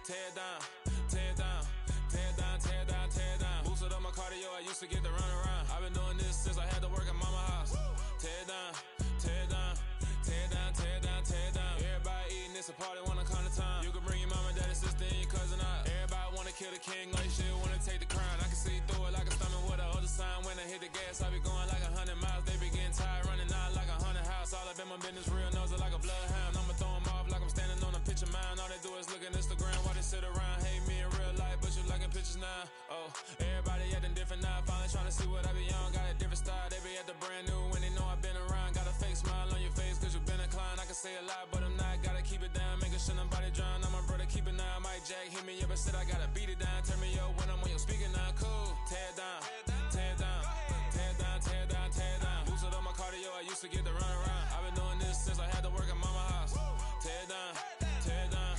tear down, tear down, tear down, tear down, tear down. Boosted up my cardio, I used to get to run around. I've been doing this since I had to work at mama house. Tear down, tear down, tear down, tear down, tear down. Everybody eating, it's a party, wanna come to time. You can bring your mama, daddy, sister, and your cousin out. Everybody wanna kill the king, like shit, wanna take the crown. I can see through it like a stomach with a other sign. When I hit the gas, I be going like 100 miles. They be getting tired, running out like 100 house. All up in my business, real nose it like a bloodhound. I'ma throw 'em off like I'm standing on a picture mound. All they do is look at Instagram while they sit around. Hate me in real life, but you liking pictures now. Oh, everybody acting different now. Finally trying to see what I be on. Got a different style, they be at the brand new when they know I've been around. Got a fake smile on your face cause you been inclined. I can say a lot, but I'm not. Gotta keep it down, making sure nobody drown. I'm my brother, keep it now. Mike Jack hit me up and said I gotta beat it down. Turn me up when I'm on your speaker now. Cool, tear down, tear down, tear down, tear down, tear down. Boosted up my cardio, I used to get to run around. I've been doing this since I had to work at mama house. Tear down, tear down,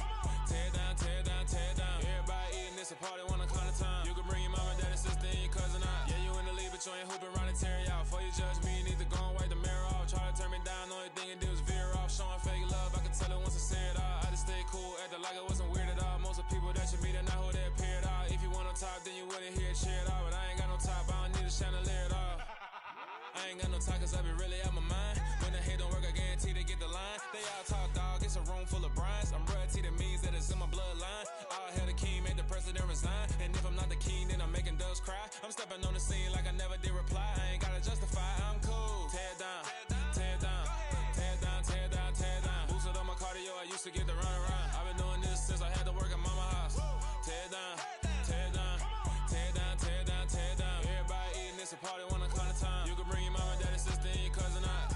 tear down, tear down, tear down. Everybody eating, it's a party, wanna come to time. You can bring your mama, daddy, sister, and your cousin out. Yeah, you in the lead, but you ain't hooping around and tear you out. Before you judge me, you need to go and wipe the mirror off. Try to turn me down, only thing it did was veer off. Showing fake love, I can tell it once I say it all. I just stay cool, acting like it wasn't weird at all. Most of the people that you meet are not who they appear at all. If you want on top, then you wouldn't hear it cheer at all. But I ain't got no top, I don't need a chandelier at all. I ain't got no talk cause I be really out my mind. When the hate don't work, I guarantee they get the line. They all talk, dog, it's a room full of brinds. I'm royalty, that means that it's in my bloodline. All hell the king, made the president resign. And if I'm not the king, then I'm making doves cry. I'm stepping on the scene like I never did reply. I ain't gotta justify, I'm cool. Tear down, tear down, tear down, tear down, tear down. Boosted up my cardio, I used to get to run around. I've been doing this since I had to work at mama house. Tear down, tear down, tear down, tear down, tear down. Everybody eating, it's a party, wanna come to time. You can bring your mama, daddy, sister, and your cousin out.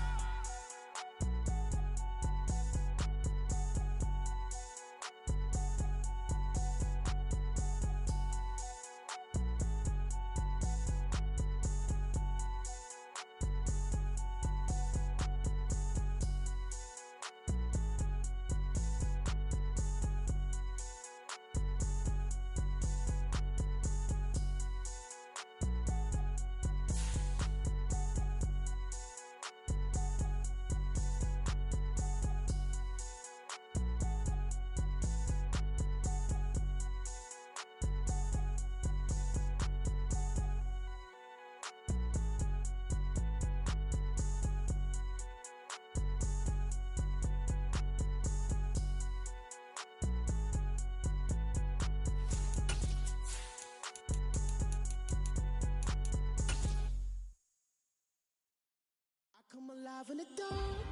Come alive in the dark,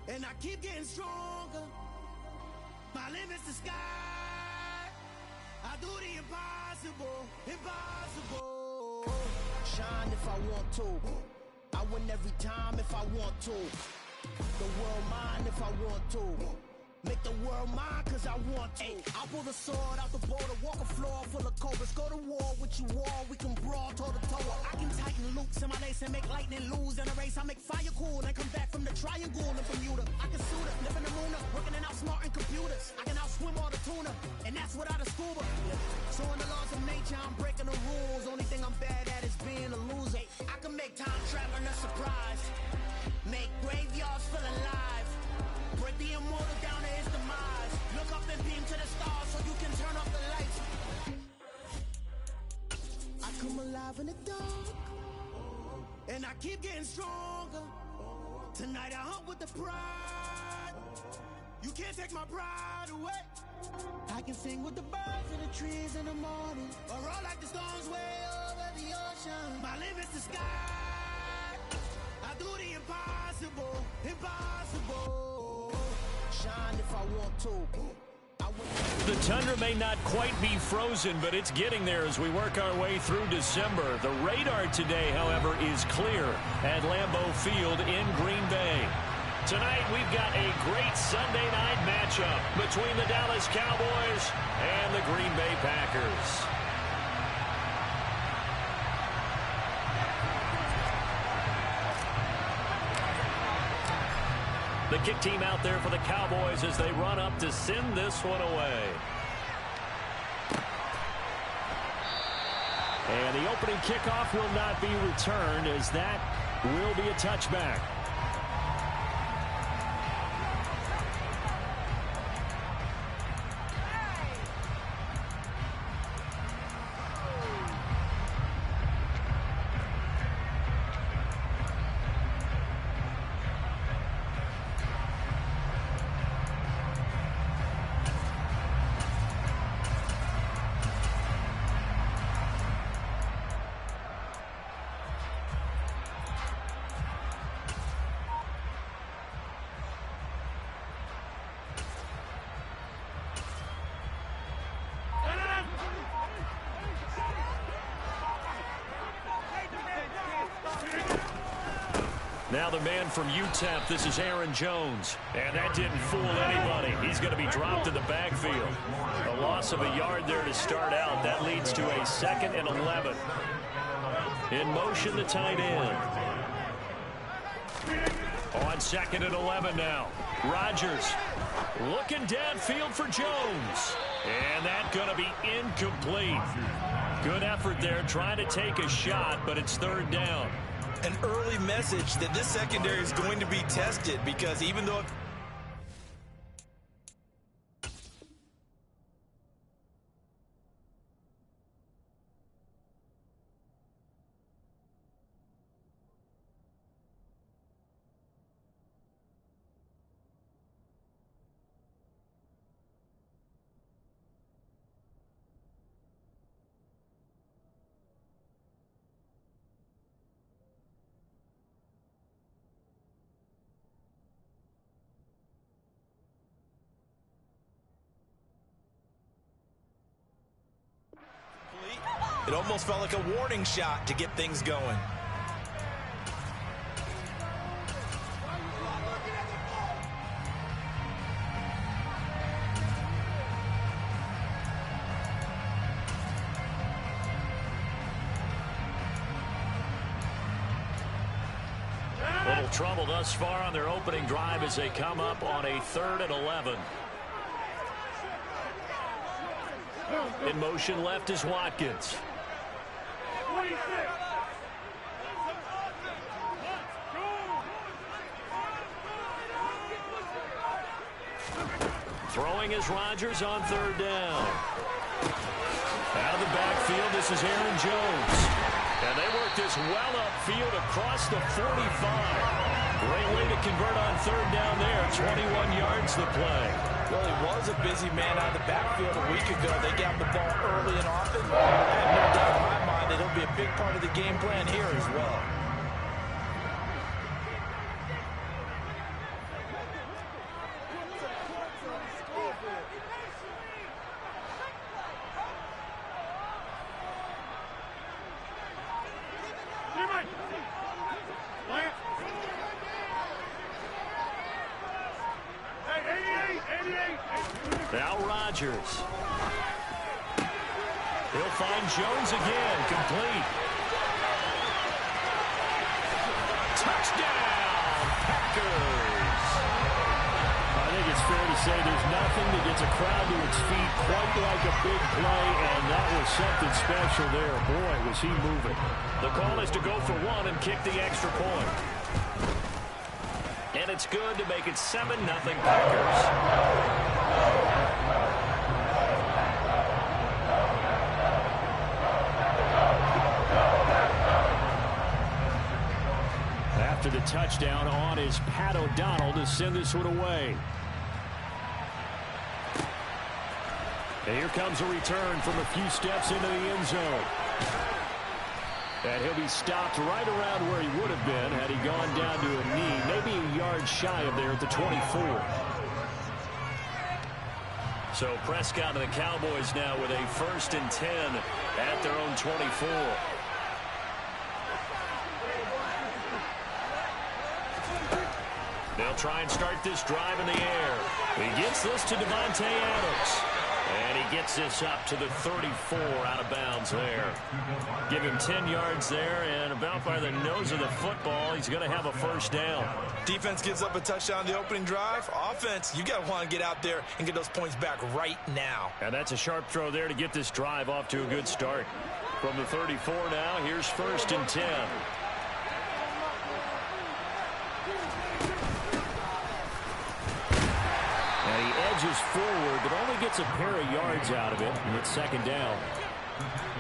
and I keep getting stronger. My limit's the sky. I do the impossible, impossible. Shine if I want to. I win every time if I want to. The world mine if I want to. Make the world mine cause I want to. I pull the sword out the border, walk a floor full of cobras. Go to war with you all, we can brawl toe to toe. I can tighten loops in my lace and make lightning lose in a race. I make fire cool and come back from the triangle in Bermuda. I can suit it, live in the moon, working and outsmarting computers. I can outswim all the tuna, and that's without a scuba. So in the laws of nature, I'm breaking the rules. Only thing I'm bad at is being a loser. I can make time traveling a surprise, make graveyards feel alive. Break the immortal down to his demise. Look up and beam to the stars so you can turn off the lights. I come alive in the dark, and I keep getting stronger. Tonight I hunt with the pride. You can't take my pride away. I can sing with the birds and the trees in the morning, or roll like the storms way over the ocean. My limit's the sky. I do the impossible, impossible. Shine if I want to. The tundra may not quite be frozen, but it's getting there as we work our way through December. The radar today, however, is clear at Lambeau Field in Green Bay. Tonight, we've got a great Sunday night matchup between the Dallas Cowboys and the Green Bay Packers. The kick team out there for the Cowboys as they run up to send this one away. And the opening kickoff will not be returned as that will be a touchback. Now the man from UTEP, this is Aaron Jones. And that didn't fool anybody. He's going to be dropped in the backfield. A loss of a yard there to start out. That leads to a 2nd and 11. In motion, the tight end. On 2nd and 11 now. Rodgers looking downfield for Jones. And that's going to be incomplete. Good effort there, trying to take a shot, but it's 3rd down. An early message that this secondary is going to be tested, because even though it almost felt like a warning shot to get things going. Little trouble thus far on their opening drive as they come up on a 3rd and 11. In motion left is Watkins. Throwing is Rodgers on 3rd down. Out of the backfield, this is Aaron Jones. And they work this well upfield across the 45. Great way to convert on 3rd down there. 21 yards the play. Well, he was a busy man out of the backfield a week ago. They got the ball early and often. I have no doubt in my mind that he'll be a big part of the game plan here as well. Now Rodgers. He'll find Jones again, complete. Touchdown, Packers. I think it's fair to say there's nothing that gets a crowd to its feet quite like a big play, and that was something special there. Boy, was he moving. The call is to go for 1 and kick the extra point. And it's good to make it 7-0 Packers. After the touchdown, on is Pat O'Donnell to send this one away. And here comes a return from a few steps into the end zone. And he'll be stopped right around where he would have been had he gone down to a knee, maybe a yard shy of there at the 24. So Prescott and the Cowboys now with a 1st and 10 at their own 24. They'll try and start this drive in the air. He gets this to Davante Adams. And he gets this up to the 34 out of bounds there. Give him 10 yards there, and about by the nose of the football, he's going to have a 1st down. Defense gives up a touchdown on the opening drive. Offense, you got to want to get out there and get those points back right now. And that's a sharp throw there to get this drive off to a good start. From the 34 now, here's 1st and 10. Edges forward, but only gets a pair of yards out of it, and it's 2nd down.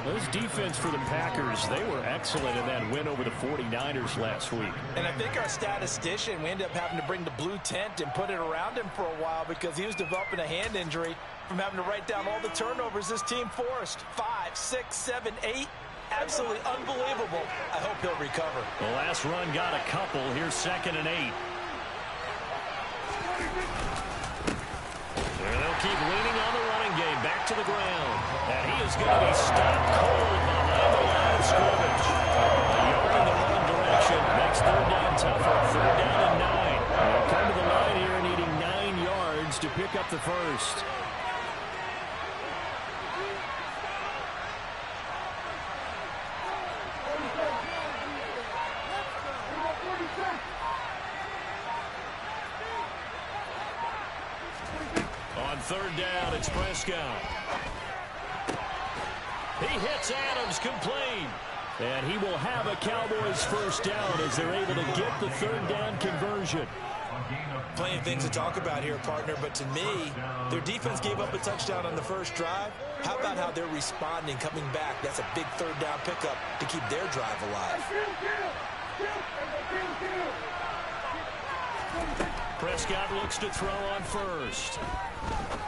This defense for the Packers, they were excellent in that win over the 49ers last week. And I think our statistician, we ended up having to bring the blue tent and put it around him for a while because he was developing a hand injury from having to write down all the turnovers this team forced. 5, 6, 7, 8. Absolutely unbelievable. I hope he'll recover. The last run got a couple. Here's 2nd and 8. And they'll keep leaning on the running game. Back to the ground. And he is going to be stopped cold behind the line of scrimmage. A yard in the wrong direction makes 3rd down tougher. the first. On third down, it's Prescott. He hits Adams complete. And he will have a Cowboys first down as they're able to get the third down conversion. Plenty of things to talk about here, partner, but to me, their defense gave up a touchdown on the first drive. How about how they're responding, coming back? That's a big third down pickup to keep their drive alive. Prescott looks to throw on first.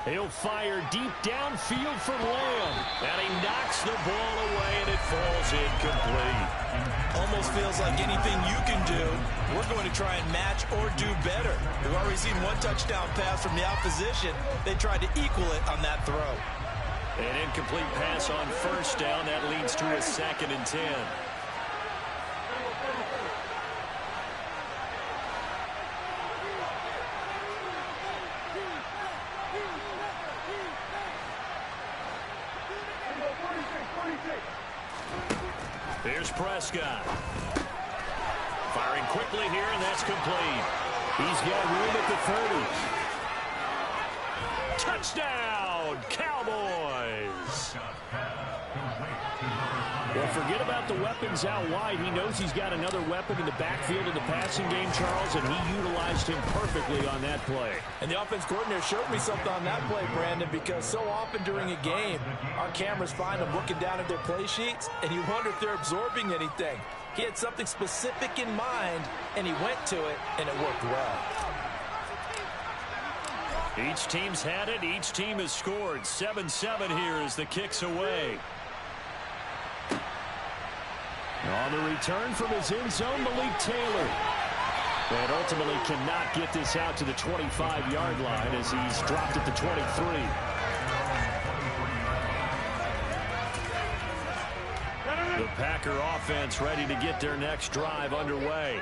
He'll fire deep downfield for Lamb. And he knocks the ball away, and it falls incomplete. Almost feels like anything you can do, we're going to try and match or do better. We've already seen one touchdown pass from the opposition. They tried to equal it on that throw. An incomplete pass on first down. That leads to a 2nd and 10. Here's Prescott. Firing quickly here, and that's complete. He's got room at the 30. Touchdown, Cowboys! Well, forget about the weapons out wide. He knows he's got another weapon in the backfield in the passing game, Charles, and he utilized him perfectly on that play. And the offense coordinator showed me something on that play, Brandon, because so often during a game, our cameras find them looking down at their play sheets, and you wonder if they're absorbing anything. He had something specific in mind, and he went to it, and it worked well. Each team's had it. Each team has scored. 7-7 here as the kick's away. On the return from his end zone, Malik Taylor. And ultimately cannot get this out to the 25-yard line as he's dropped at the 23. The Packer offense ready to get their next drive underway.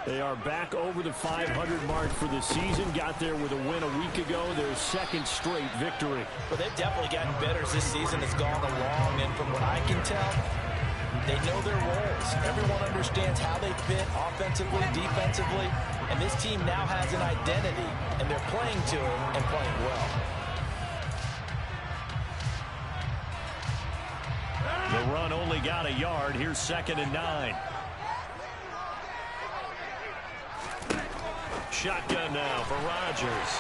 They are back over the 500 mark for the season. Got there with a win a week ago. Their 2nd straight victory. Well, they've definitely gotten better as this season has gone along. And from what I can tell, they know their roles. Everyone understands how they fit offensively, defensively. And this team now has an identity. And they're playing to it and playing well. The run only got a yard. Here's 2nd and 9. Shotgun now for Rodgers.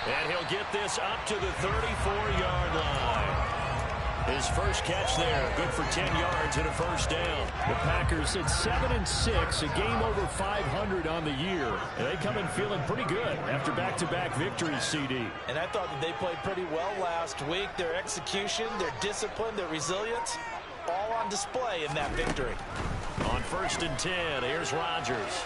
And he'll get this up to the 34-yard line. His first catch there, good for 10 yards and a first down. The Packers at 7-6, a game over 500 on the year. And they come in feeling pretty good after back-to-back victories, CD. And I thought that they played pretty well last week. Their execution, their discipline, their resilience, all on display in that victory. On 1st and 10, here's Rodgers.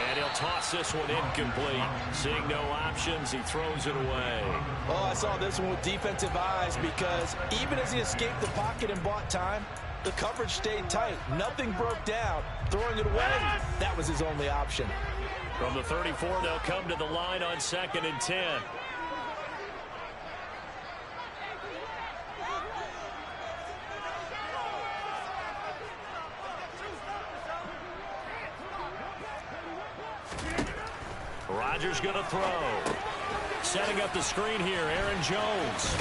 And he'll toss this one incomplete. Seeing no options, he throws it away. Oh, I saw this one with defensive eyes because even as he escaped the pocket and bought time, the coverage stayed tight. Nothing broke down. Throwing it away, that was his only option. From the 34, they'll come to the line on 2nd and 10. Rodgers going to throw. Setting up the screen here, Aaron Jones.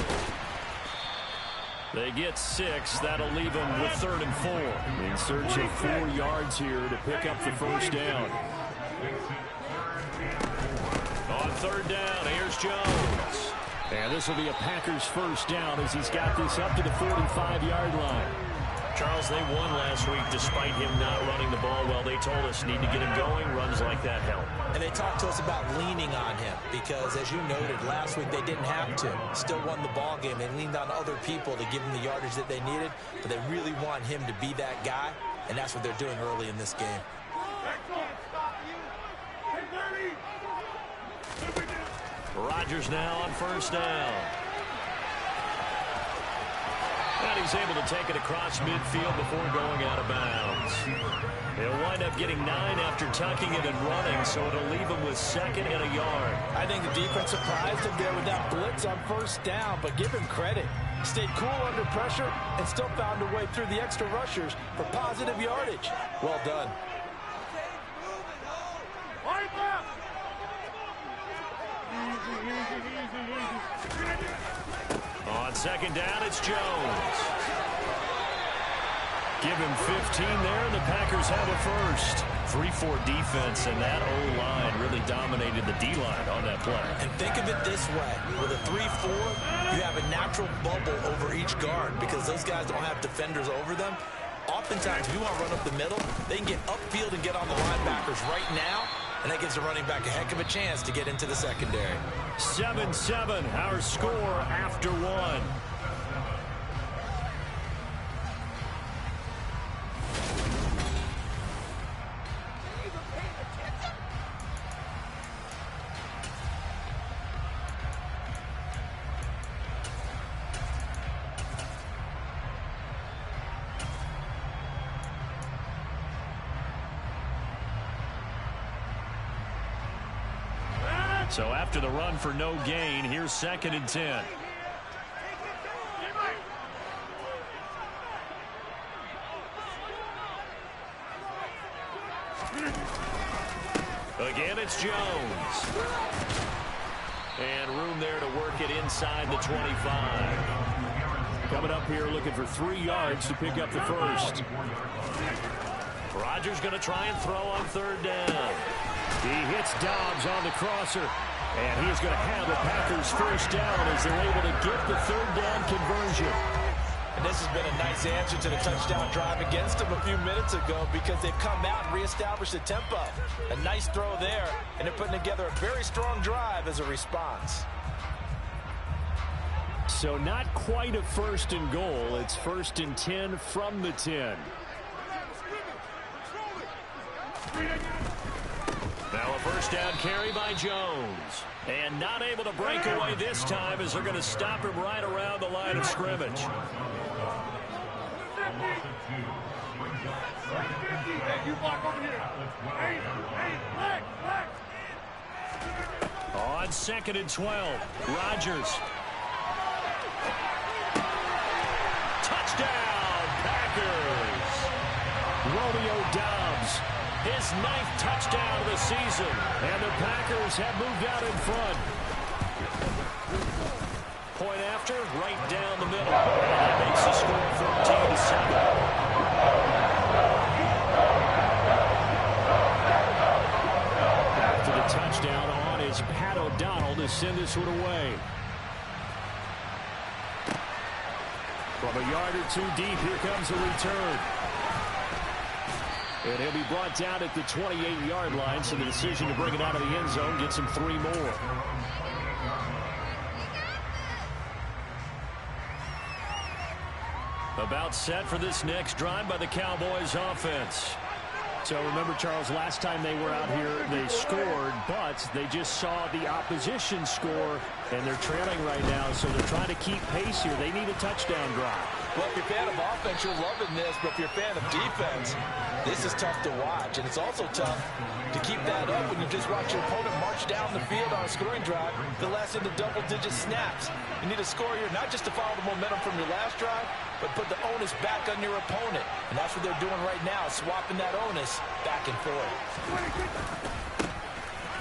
They get 6. That'll leave them with 3rd and 4. In search of 4 yards here to pick up the first down. On 3rd down, here's Jones. And this will be a Packers first down as he's got this up to the 45-yard line. Charles, they won last week despite him not running the ball well. They told us need to get him going. Runs like that help. And they talked to us about leaning on him because, as you noted, last week they didn't have to. Still won the ball game. They leaned on other people to give them the yardage that they needed, but they really want him to be that guy, and that's what they're doing early in this game. Rodgers now on 1st down. And he's able to take it across midfield before going out of bounds. He'll wind up getting 9 after tucking it and running, so it'll leave him with 2nd and a yard. I think the defense surprised him there with that blitz on first down, but give him credit. Stayed cool under pressure and still found a way through the extra rushers for positive yardage. Well done. On 2nd down, it's Jones. Give him 15 there, and the Packers have a first. 3-4 defense, and that O-line really dominated the D-line on that play. And think of it this way. With a 3-4, you have a natural bubble over each guard because those guys don't have defenders over them. Oftentimes, if you want to run up the middle, they can get upfield and get on the linebackers right now, and that gives the running back a heck of a chance to get into the secondary. 7-7, our score after 1. So after the run for no gain, here's 2nd and 10. Again, it's Jones. And room there to work it inside the 25. Coming up here looking for 3 yards to pick up the first. Rodgers going to try and throw on 3rd down. He hits Dobbs on the crosser, and he's going to have the Packers first down as they're able to get the 3rd down conversion. And this has been a nice answer to the touchdown drive against them a few minutes ago because they've come out and reestablished the tempo. A nice throw there, and they're putting together a very strong drive as a response. So not quite a 1st and goal. It's 1st and 10 from the 10. Now a first down carry by Jones. And not able to break away this time as they're going to stop him right around the line of scrimmage. On 2nd and 12, Rodgers. Touchdown, Packers! Romeo Dobbs. His 9th touchdown of the season, and the Packers have moved out in front. Point after, right down the middle. That makes the score 13-7. After the touchdown on is Pat O'Donnell to send this one away. From a yard or 2 deep, here comes a return. And he'll be brought down at the 28-yard line, so the decision to bring it out of the end zone gets him 3 more. About set for this next drive by the Cowboys offense. So remember, Charles, last time they were out here, they scored, but they just saw the opposition score, and they're trailing right now, so they're trying to keep pace here. They need a touchdown drive. Well, if you're a fan of offense, you're loving this, but if you're a fan of defense, this is tough to watch, and it's also tough to keep that up when you just watch your opponent march down the field on a scoring drive that lasts into double-digit snaps. You need a score here, not just to follow the momentum from your last drive, but put the onus back on your opponent. And that's what they're doing right now, swapping that onus back and forth.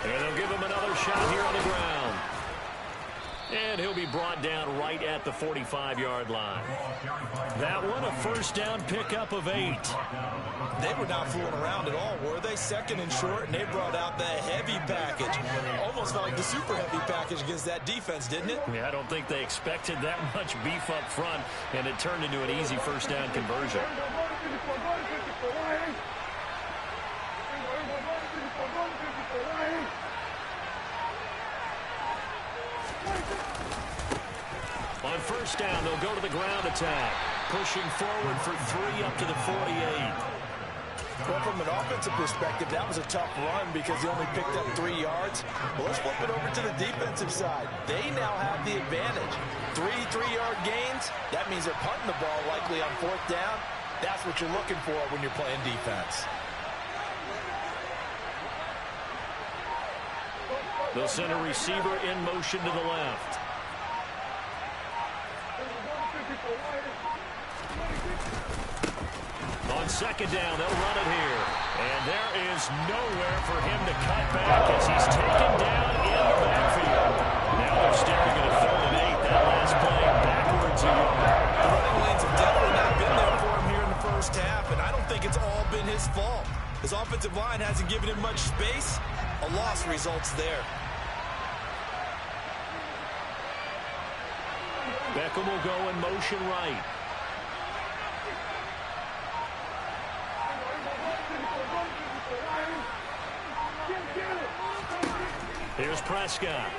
And they'll give him another shot here on the ground. And he'll be brought down right at the 45-yard line. That one, a first down pickup of 8. They were not fooling around at all, were they? 2nd and short, and they brought out the heavy package. Almost felt like the super heavy package against that defense, didn't it? Yeah, I don't think they expected that much beef up front, and it turned into an easy first down conversion. On first down, they'll go to the ground attack. Pushing forward for 3 up to the 48. Well, from an offensive perspective, that was a tough run because he only picked up 3 yards. Well, let's flip it over to the defensive side. They now have the advantage. 3 3-yard gains, that means they're punting the ball likely on 4th down. That's what you're looking for when you're playing defense. They'll send a receiver in motion to the left. On 2nd down, they'll run it here. And there is nowhere for him to cut back as he's taken down in the backfield. Now they're staring at a 3rd and 8. That last play backwards again. The running lanes have definitely not been there for him here in the first half, and I don't think it's all been his fault. His offensive line hasn't given him much space. A loss results there. Beckham will go in motion right. Here's Prescott.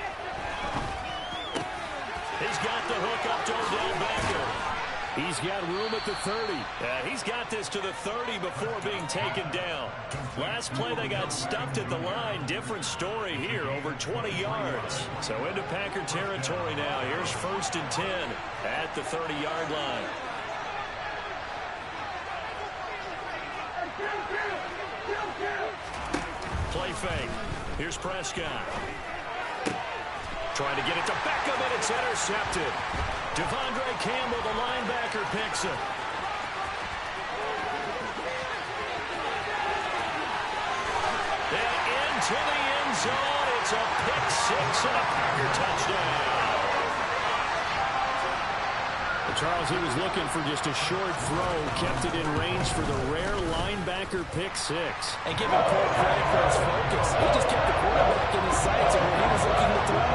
He's got the hook up to Odell Beckham. He's got room at the 30. He's got this to the 30 before being taken down. Last play they got stuffed at the line. Different story here, over 20 yards. So into Packer territory now. Here's 1st and 10 at the 30-yard line. Play fake. Here's Prescott. Trying to get it to Beckham, and it's intercepted. Devondre Campbell, the linebacker, picks it. And into the end zone. It's a pick 6 and a Packer touchdown. Charles, he was looking for just a short throw, kept it in range for the rare linebacker pick 6. And give him full credit for his focus. He just kept the quarterback in his sights, and when he was looking to throw,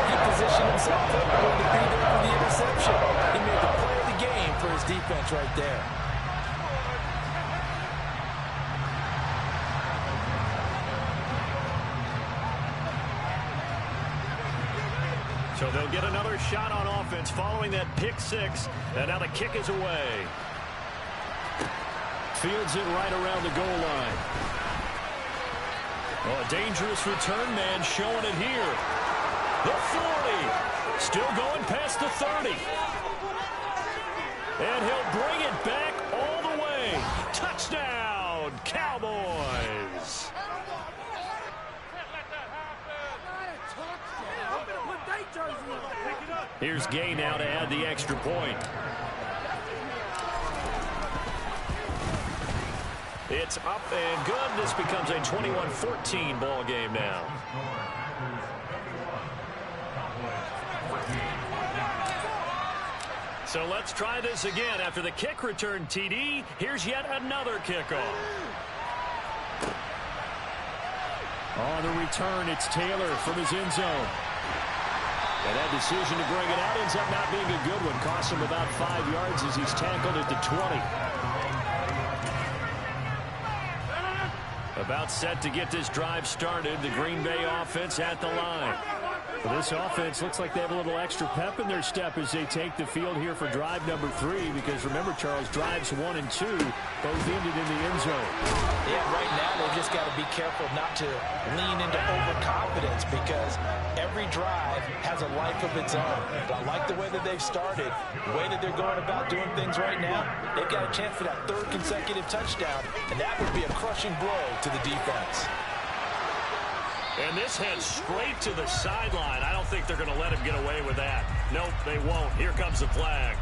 he positioned himself to be there for the interception. He made the play of the game for his defense right there. So they'll get another shot on offense following that pick 6. And now the kick is away. Fields it right around the goal line. Oh, a dangerous return man showing it here. The 40. Still going past the 30. And he'll bring it back all the way. Touchdown, Cowboys. Here's Gay now to add the extra point. It's up and good. This becomes a 21-14 ball game now. So let's try this again. After the kick return TD, here's yet another kickoff. On the return, it's Taylor from his end zone. And that decision to bring it out ends up not being a good one. Costs him about 5 yards as he's tackled at the 20. About set to get this drive started. The Green Bay offense at the line. For this offense, looks like they have a little extra pep in their step as they take the field here for drive number 3. Because remember, Charles, drives 1 and 2 both ended in the end zone. Yeah, right now they've just got to be careful not to lean into overconfidence because every drive has a life of its own. But I like the way that they've started, the way that they're going about doing things right now. They've got a chance for that 3rd consecutive touchdown, and that would be a crushing blow to the defense. And this heads straight to the sideline. I don't think they're going to let him get away with that. Nope, they won't. Here comes the flag.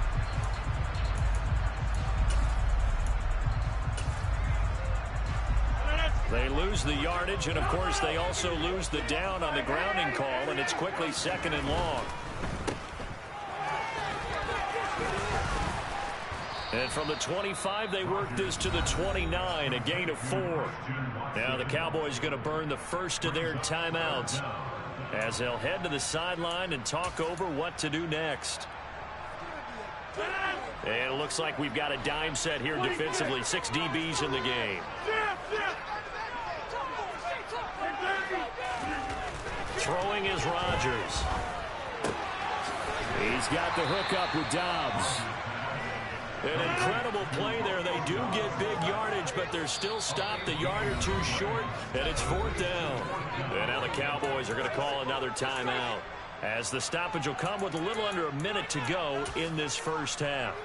They lose the yardage, and of course they also lose the down on the grounding call, and it's quickly 2nd and long. And from the 25, they work this to the 29, a gain of 4. Now the Cowboys going to burn the first of their timeouts as they'll head to the sideline and talk over what to do next. And it looks like we've got a dime set here defensively. 6 DBs in the game. Throwing is Rodgers. He's got the hook up with Dobbs. An incredible play there. They do get big yardage, but they're still stopped a yard or two short, and it's 4th down. And now the Cowboys are going to call another timeout, as the stoppage will come with a little under a minute to go in this first half.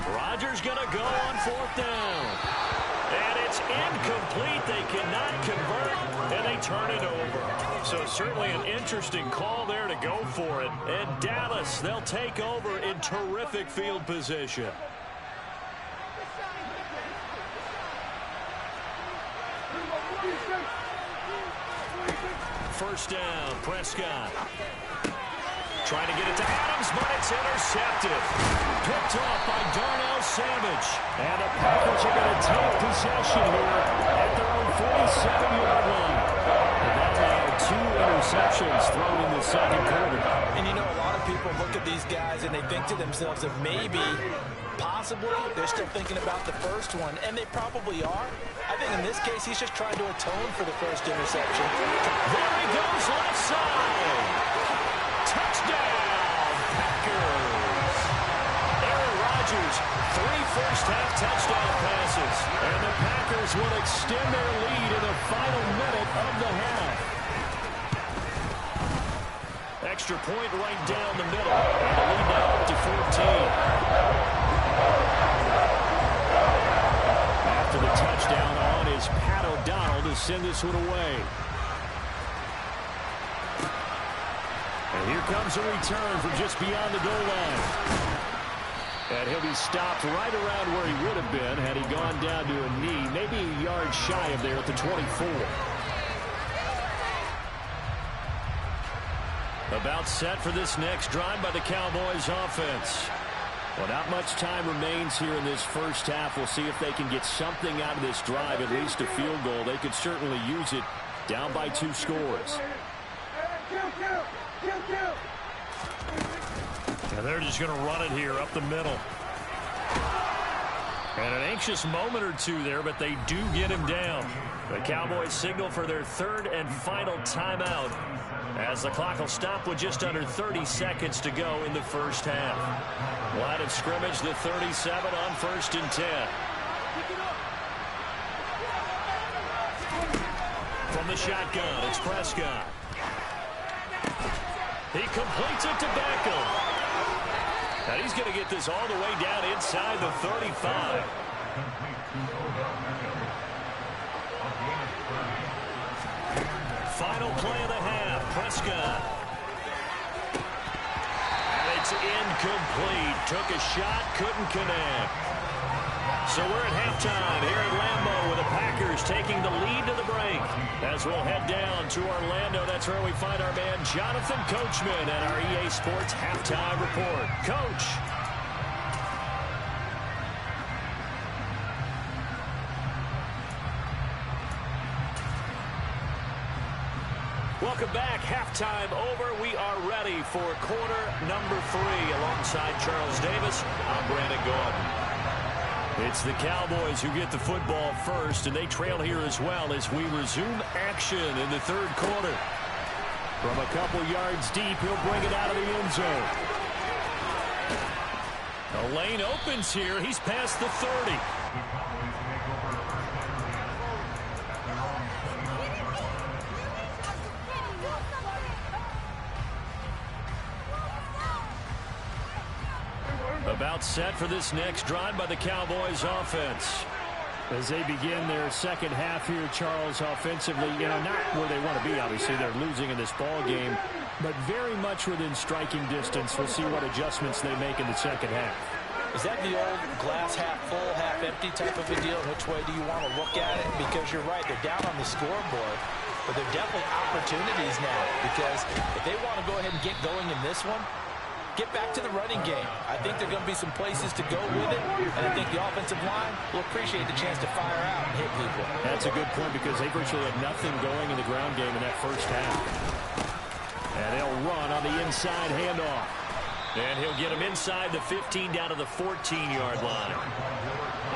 Rodgers going to go on 4th down. And it's incomplete. They cannot convert, and they turn it over. So certainly an interesting call there to go for it. And Dallas, they'll take over in terrific field position. First down, Prescott. Trying to get it to Adams, but it's intercepted. Picked off by Darnell Savage. And the Packers are going to take possession here at their own 47-yard line. And that now 2 interceptions thrown in the second quarter. And you know, a lot of people look at these guys and they think to themselves that maybe, possibly, they're still thinking about the first one. And they probably are. I think in this case, he's just trying to atone for the first interception. There he goes, left side. Touchdown, Packers. Aaron Rodgers, 3 first-half touchdown passes. And the Packers will extend their lead in the final minute of the half. Extra point right down the middle. And the lead now up to 14. After the touchdown on is Pat O'Donnell to send this one away. And here comes a return from just beyond the goal line. And he'll be stopped right around where he would have been had he gone down to a knee, maybe a yard shy of there at the 24. About set for this next drive by the Cowboys offense. Well, not much time remains here in this first half. We'll see if they can get something out of this drive, at least a field goal. They could certainly use it down by 2 scores. And they're just going to run it here up the middle. And an anxious moment or two there, but they do get him down. The Cowboys signal for their 3rd and final timeout, as the clock will stop with just under 30 seconds to go in the first half. Line of scrimmage, the 37 on 1st and 10. From the shotgun, it's Prescott. He completes it to Beckham. And he's going to get this all the way down inside the 35. Final play of the half, Prescott. And it's incomplete. Took a shot, couldn't connect. So we're at halftime here at Lambeau with the Packers taking the lead to the break. As we'll head down to Orlando, that's where we find our man Jonathan Coachman at our EA Sports Halftime Report. Coach. Welcome back. Halftime over. We are ready for quarter number 3. Alongside Charles Davis, I'm Brandon Gordon. It's the Cowboys who get the football first, and they trail here as well as we resume action in the 3rd quarter. From a couple yards deep, he'll bring it out of the end zone. The lane opens here. He's past the 30. About set for this next drive by the Cowboys offense. As they begin their second half here, Charles, offensively, not where they want to be, obviously. They're losing in this ball game, but very much within striking distance. We'll see what adjustments they make in the second half. Is that the old glass half full, half empty type of a deal? Which way do you want to look at it? Because you're right, they're down on the scoreboard. but they're definitely opportunities now because if they want to go ahead and get going in this one, get back to the running game. I think there are going to be some places to go with it, and I think the offensive line will appreciate the chance to fire out and hit people. That's a good point because they virtually had nothing going in the ground game in that first half. And they'll run on the inside handoff. And he'll get him inside the 15 down to the 14-yard line.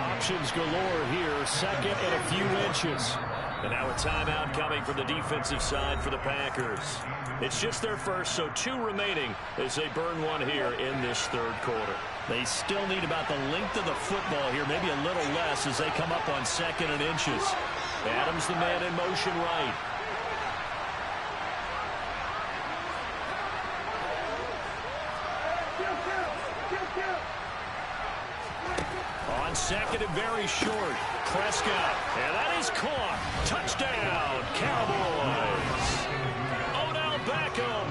Options galore here, second and a few inches. And now a timeout coming from the defensive side for the Packers. It's just their first, so 2 remaining as they burn one here in this third quarter. They still need about the length of the football here, maybe a little less as they come up on second and inches. Adams the man in motion right. On second and very short, Prescott, and that is caught. Touchdown, Cowboys. Odell Beckham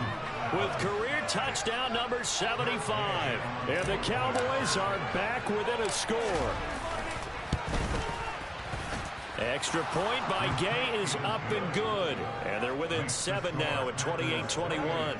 with career touchdown number 75. And the Cowboys are back within a score. Extra point by Gay is up and good. And they're within 7 now at 28-21.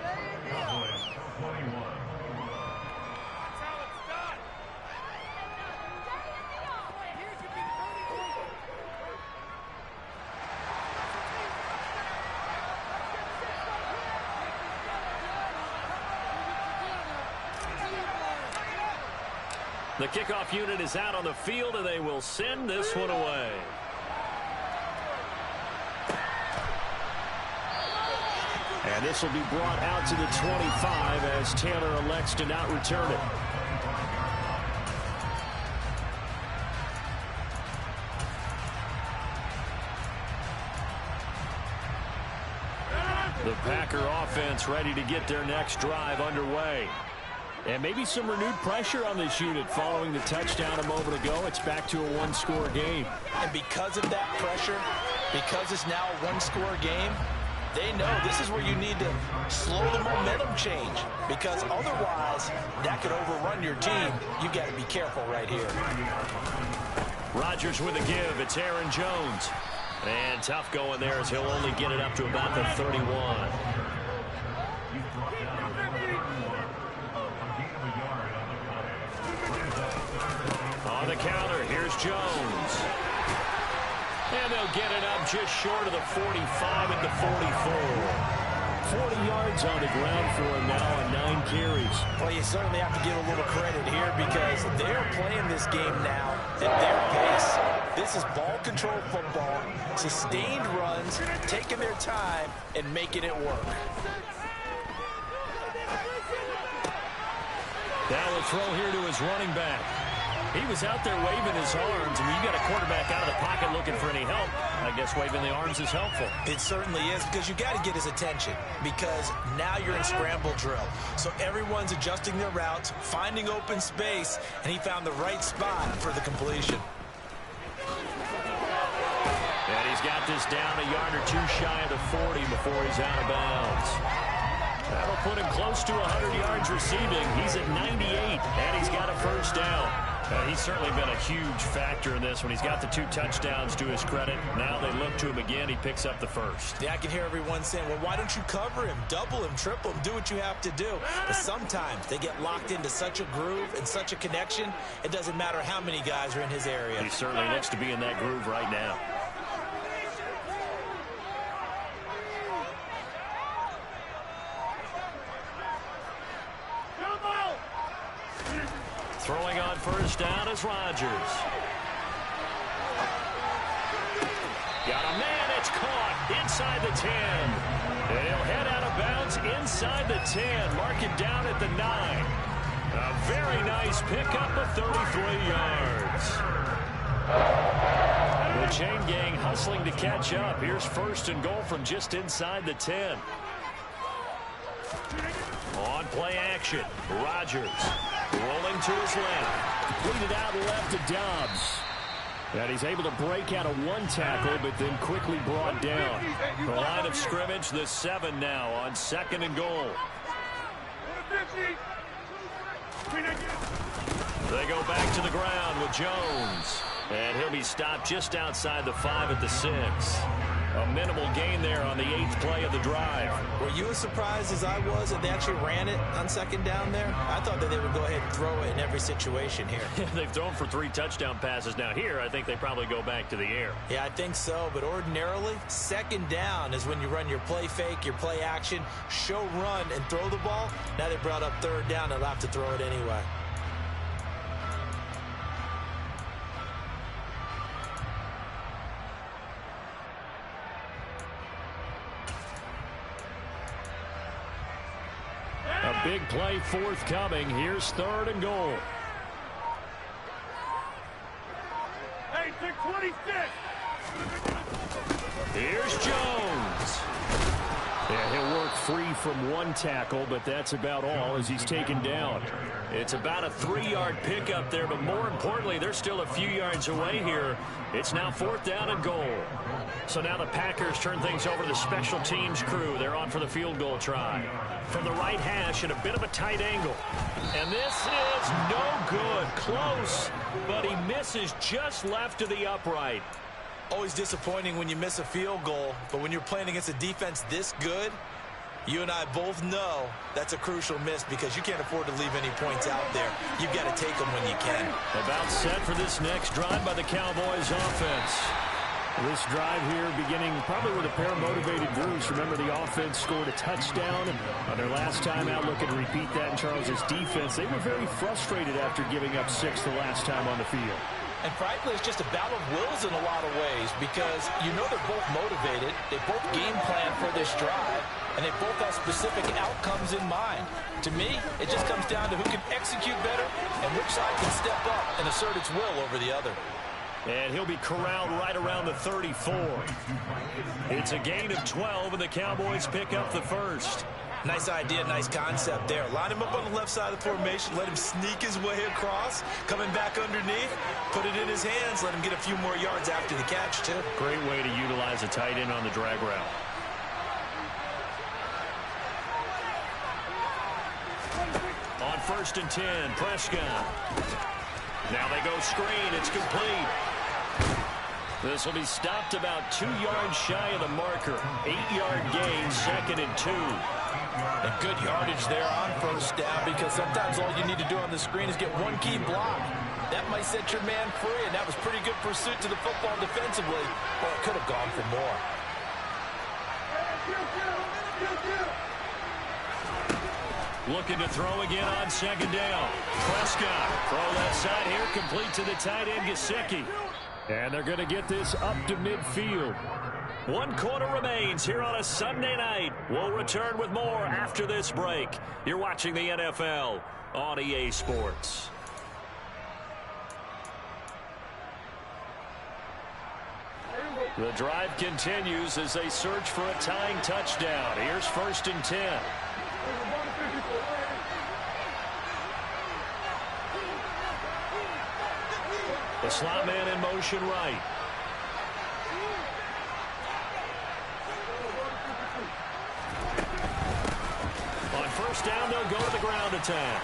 The kickoff unit is out on the field, and they will send this one away. And this will be brought out to the 25 as Taylor elects to not return it. The Packer offense ready to get their next drive underway. And maybe some renewed pressure on this unit following the touchdown a moment ago. It's back to a one-score game. And because of that pressure, because it's now a one-score game, they know this is where you need to slow the momentum change because otherwise that could overrun your team. You've got to be careful right here. Rodgers with a give. It's Aaron Jones. And tough going there as he'll only get it up to about the 31. On the counter, here's Jones. And they'll get it up just short of the 45 at the 44. 40 yards on the ground for him now on 9 carries. Well, you certainly have to give a little credit here because they're playing this game now at their pace. This is ball control football, sustained runs, taking their time and making it work. Now a throw here to his running back. He was out there waving his arms. I mean, you got a quarterback out of the pocket looking for any help. I guess waving the arms is helpful. It certainly is because you got to get his attention because now you're in scramble drill. So everyone's adjusting their routes, finding open space, and he found the right spot for the completion. And he's got this down a yard or 2 shy of the 40 before he's out of bounds. That'll put him close to 100 yards receiving. He's at 98, and he's got a first down. He's certainly been a huge factor in this when he's got the 2 touchdowns to his credit. Now they look to him again. He picks up the first. Yeah, I can hear everyone saying, well, why don't you cover him, double him, triple him, do what you have to do. But sometimes they get locked into such a groove and such a connection, it doesn't matter how many guys are in his area. He certainly looks to be in that groove right now. Throwing on first down is Rodgers. Got a man, it's caught inside the 10. And he'll head out of bounds inside the 10. Mark it down at the 9. A very nice pickup of 33 yards. The chain gang hustling to catch up. Here's first and goal from just inside the 10. On play action, Rodgers rolling to his left. Completed out left to Dobbs. And he's able to break out of 1 tackle, but then quickly brought down. The line of scrimmage, the 7 now on second and goal. They go back to the ground with Jones. And he'll be stopped just outside the 5 at the 6. A minimal gain there on the 8th play of the drive. Were you as surprised as I was that they actually ran it on 2nd down there? I thought that they would go ahead and throw it in every situation here. They've thrown for 3 touchdown passes. Now here, I think they probably go back to the air. Yeah, I think so. But ordinarily, 2nd down is when you run your play fake, your play action, show run, and throw the ball. Now they brought up 3rd down. They'll have to throw it anyway. A big play forthcoming. Here's 3rd and goal. 26. Here's Jones. Yeah, he'll work free from 1 tackle, but that's about all as he's taken down. It's about a 3-yard pickup there, but more importantly, they're still a few yards away here. It's now 4th down and goal. So now the Packers turn things over to the special teams crew. They're on for the field goal try. From the right hash at a bit of a tight angle. And this is no good. Close, but he misses just left of the upright. Always disappointing when you miss a field goal, but when you're playing against a defense this good, you and I both know that's a crucial miss because you can't afford to leave any points out there. You've got to take them when you can. About set for this next drive by the Cowboys offense. This drive here beginning probably with a pair of motivated groups. Remember, the offense scored a touchdown on their last time out. Looking to repeat that in Charles's defense. They were very frustrated after giving up 6 the last time on the field. And frankly, it's just a battle of wills in a lot of ways because you know they're both motivated. They both game plan for this drive, and they both have specific outcomes in mind. To me, it just comes down to who can execute better and which side can step up and assert its will over the other. And he'll be corralled right around the 34. It's a gain of 12, and the Cowboys pick up the first. Nice idea, nice concept there. Line him up on the left side of the formation. Let him sneak his way across. Coming back underneath. Put it in his hands. Let him get a few more yards after the catch, too. Great way to utilize a tight end on the drag route. On 1st and 10, Prescott. Now they go screen. It's complete. This will be stopped about 2 yards shy of the marker. 8-yard gain, 2nd and 2. And good yardage there on 1st down because sometimes all you need to do on the screen is get 1 key block. That might set your man free, and that was pretty good pursuit to the football defensively. But it could have gone for more. Looking to throw again on 2nd down. Prescott, throw that side here, complete to the tight end, Gesicki. And they're going to get this up to midfield. 1 quarter remains here on a Sunday night. We'll return with more after this break. You're watching the NFL on EA Sports. The drive continues as they search for a tying touchdown. Here's 1st and 10. The slot man in motion right. On 1st down, they'll go to the ground attack.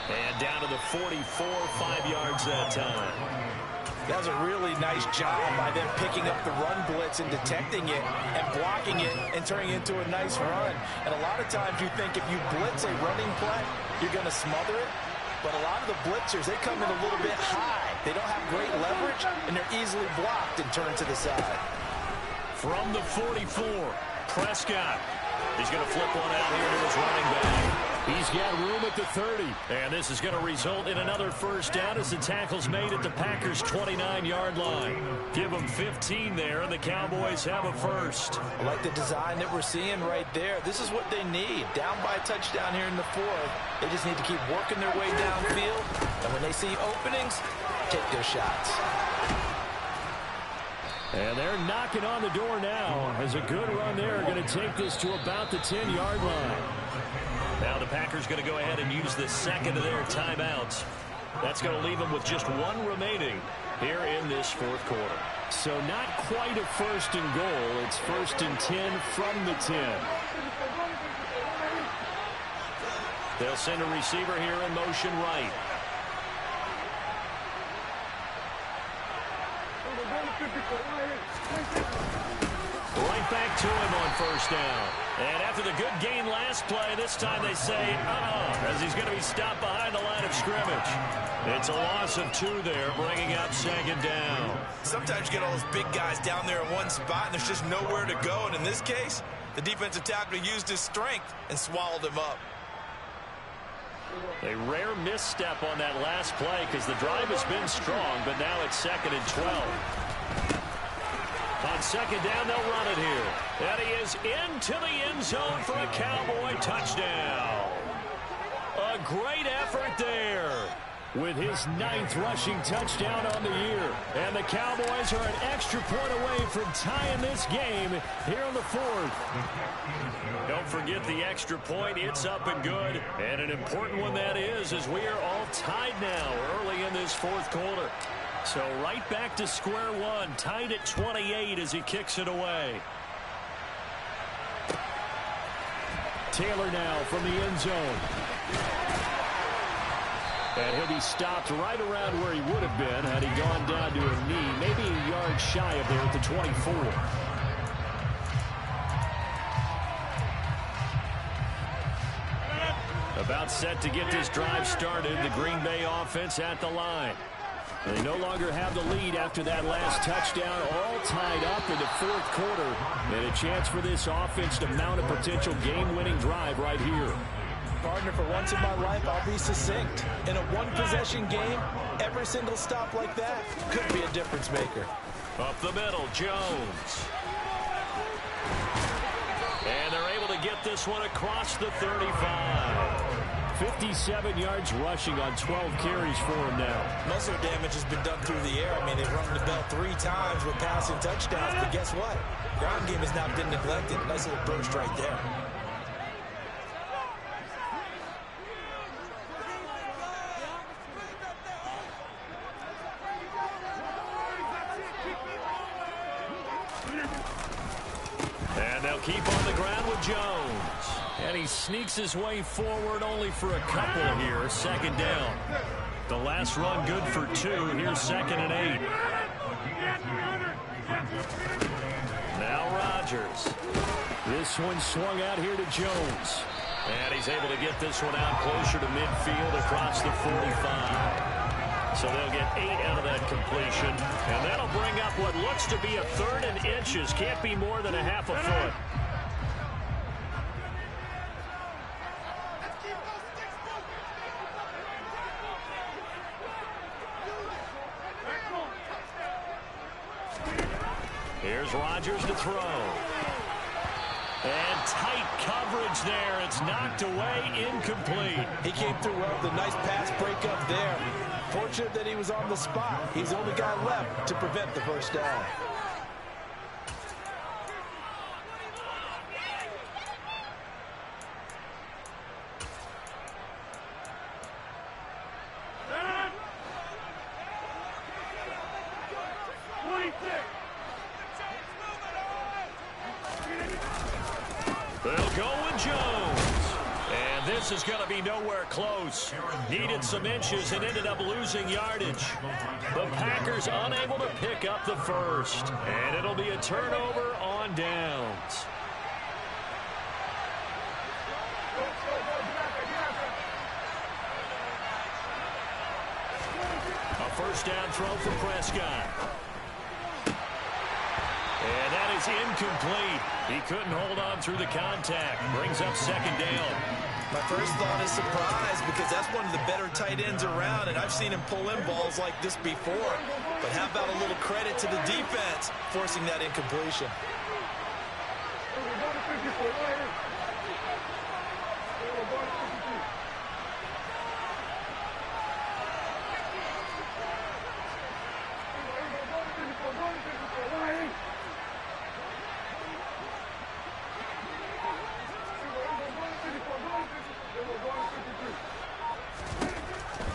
And down to the 44, 5 yards that time. That was a really nice job by them picking up the run blitz and detecting it and blocking it and turning it into a nice run. And a lot of times you think if you blitz a running play, you're going to smother it. But a lot of the blitzers, they come in a little bit high. They don't have great leverage, and they're easily blocked and turned to the side. From the 44, Prescott. He's going to flip one out here to his running back. He's got room at the 30. And this is going to result in another 1st down as the tackle's made at the Packers' 29-yard line. Give them 15 there, and the Cowboys have a first. I like the design that we're seeing right there. This is what they need. Down by a touchdown here in the 4th. They just need to keep working their way downfield. And when they see openings, take their shots. And they're knocking on the door now as a good run there. Going to take this to about the 10-yard line. Now the Packers going to go ahead and use the 2nd of their timeouts. That's going to leave them with just 1 remaining here in this 4th quarter. So not quite a 1st and goal. It's 1st and 10 from the 10. They'll send a receiver here in motion right. to him on first down. And after the good gain last play, this time they say, as he's going to be stopped behind the line of scrimmage. It's a loss of 2 there, bringing up second down. Sometimes you get all those big guys down there in one spot, and there's just nowhere to go. And in this case, the defensive tackle used his strength and swallowed him up. A rare misstep on that last play because the drive has been strong, but now it's 2nd and 12. On second down, they'll run it here. And he is into the end zone for a Cowboy touchdown. A great effort there with his 9th rushing touchdown on the year. And the Cowboys are an extra point away from tying this game here in the 4th. Don't forget the extra point. It's up and good. And an important one that is, as we are all tied now early in this 4th quarter. So right back to square one, tied at 28 as he kicks it away. Taylor now from the end zone. And he'll be stopped right around where he would have been had he gone down to a knee, maybe a yard shy of there at the 24. About set to get this drive started, the Green Bay offense at the line. They no longer have the lead after that last touchdown, all tied up in the 4th quarter. And a chance for this offense to mount a potential game-winning drive right here. Partner, for once in my life, I'll be succinct. In a one-possession game, every single stop like that could be a difference maker. Up the middle, Jones. And they're able to get this one across the 35. 57 yards rushing on 12 carries for him now. Muscle damage has been done through the air. I mean, they've rung the bell 3 times with passing touchdowns, but guess what? Ground game has not been neglected. Nice little burst right there. And they'll keep on the ground with Jones. And he sneaks his way forward only for a couple here. 2nd down. The last run good for 2. Here's 2nd and 8. Now Rodgers. This one swung out here to Jones. And he's able to get this one out closer to midfield across the 45. So they'll get 8 out of that completion. And that'll bring up what looks to be a 3rd and inches. Can't be more than a half a foot. Here's Rodgers to throw. And tight coverage there. It's knocked away, incomplete. He came through well with a nice pass breakup there. Fortunate that he was on the spot. He's the only guy left to prevent the first down. They'll go with Jones. And this is going to be nowhere close. Needed some inches and ended up losing yardage. The Packers unable to pick up the first. And it'll be a turnover on downs. A first down throw for Prescott. And that is incomplete. He couldn't hold on through the contact. Brings up 2nd down. My first thought is surprise, because that's one of the better tight ends around, and I've seen him pull in balls like this before. But how about a little credit to the defense forcing that incompletion?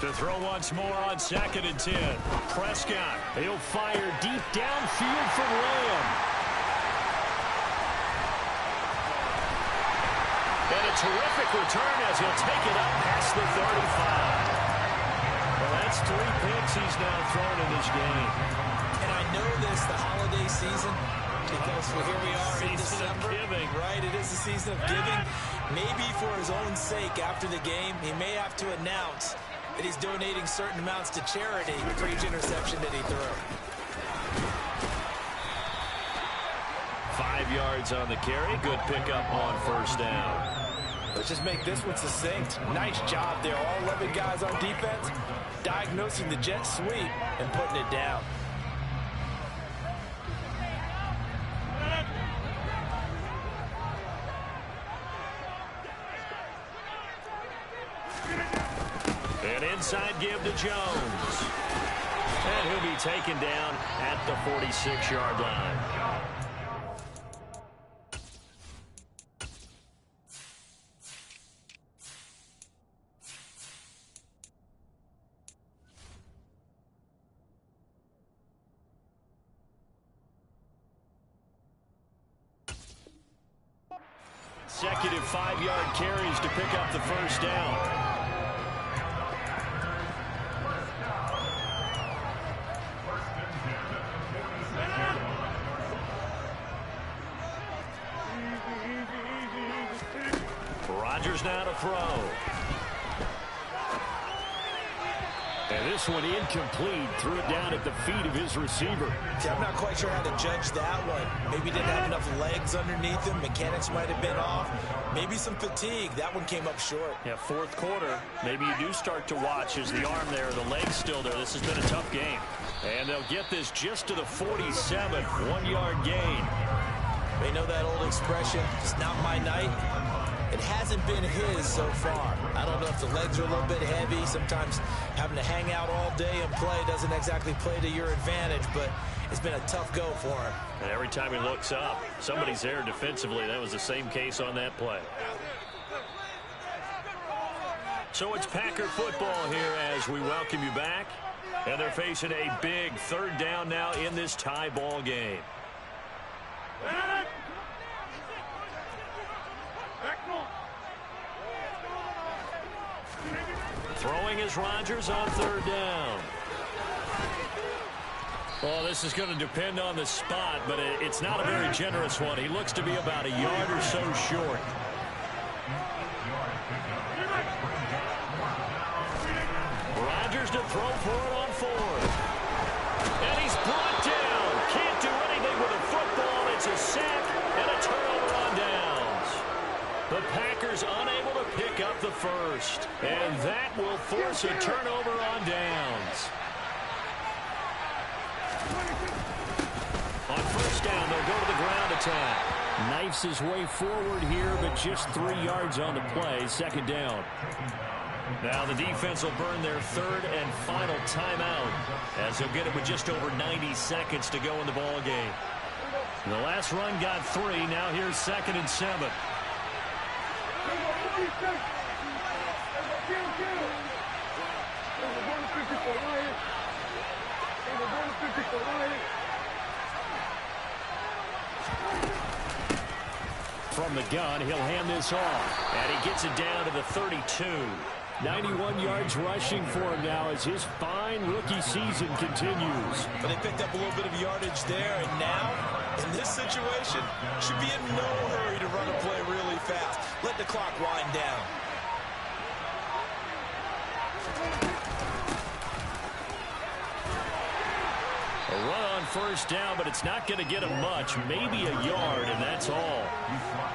To throw once more on 2nd and 10. Prescott, he'll fire deep downfield from Lamb. And a terrific return as he'll take it up past the 35. Well, that's 3 picks he's now thrown in this game. And I know this, the holiday season, Because here we are in December. Right, it is the season of giving. Maybe for his own sake after the game, he may have to announce that he's donating certain amounts to charity for each interception that he threw. 5 yards on the carry. Good pickup on first down. Let's just make this one succinct. Nice job there. All 11 guys on defense diagnosing the jet sweep and putting it down. An inside give to Jones. And he'll be taken down at the 46-yard line. Consecutive 5-yard carries to pick up the first down. Rodgers now to throw. And this one incomplete. Threw it down at the feet of his receiver. See, I'm not quite sure how to judge that one. Maybe didn't have enough legs underneath him. Mechanics might have been off. Maybe some fatigue. That one came up short. Yeah, fourth quarter. Maybe you do start to watch as the arm there, the leg's still there. This has been a tough game. And they'll get this just to the 47. 1-yard gain. They know that old expression, it's not my night. It hasn't been his so far. I don't know if the legs are a little bit heavy. Sometimes having to hang out all day and play doesn't exactly play to your advantage, but it's been a tough go for him. And every time he looks up, somebody's there defensively. That was the same case on that play. So it's Packer football here as we welcome you back. And they're facing a big third down now in this tie ball game. Throwing is Rodgers on third down. Well, this is going to depend on the spot, but it's not a very generous one. He looks to be about a yard or so short. Rodgers to throw for it on fourth. And he's brought down. Can't do anything with a football. It's a sack and a turnover on downs. The Packers unable to pick up the first. And that will force a turnover on downs. On first down, they'll go to the ground attack. Knifes his way forward here, but just 3 yards on the play. Second down. Now the defense will burn their third and final timeout as they'll get it with just over 90 seconds to go in the ball game. The last run got 3. Now here's 2nd and 7. From the gun, he'll hand this off. And he gets it down to the 32. 91 yards rushing for him now as his fine rookie season continues. But they picked up a little bit of yardage there, and now, in this situation, should be in no hurry to run a play really fast. Let the clock wind down. A run on first down, but it's not going to get him much. Maybe a yard, and that's all.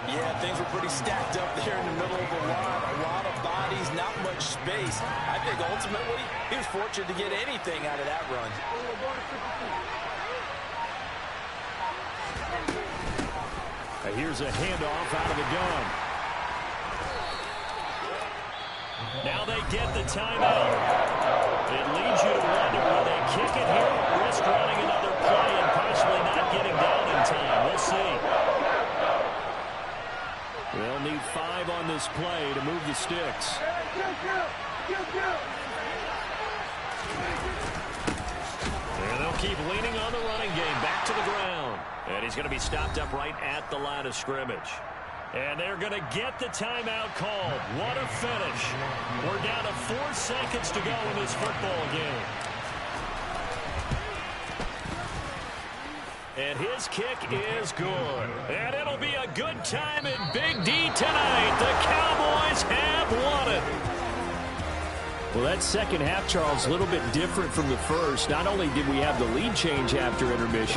Yeah, things were pretty stacked up there in the middle of the line. A lot of bodies, not much space. I think ultimately he was fortunate to get anything out of that run. Here's a handoff out of the gun. Now they get the timeout. It leads you to wonder, will they kick it here or risk running another play and possibly not getting down in time? We'll see. They'll need 5 on this play to move the sticks. And they'll keep leaning on the running game. Back to the ground. And he's going to be stopped up right at the line of scrimmage. And they're going to get the timeout called. What a finish. We're down to 4 seconds to go in this football game. And his kick is good. And it'll be a good time in Big D tonight. The Cowboys have won it. Well, that second half, Charles, a little bit different from the first. Not only did we have the lead change after intermission,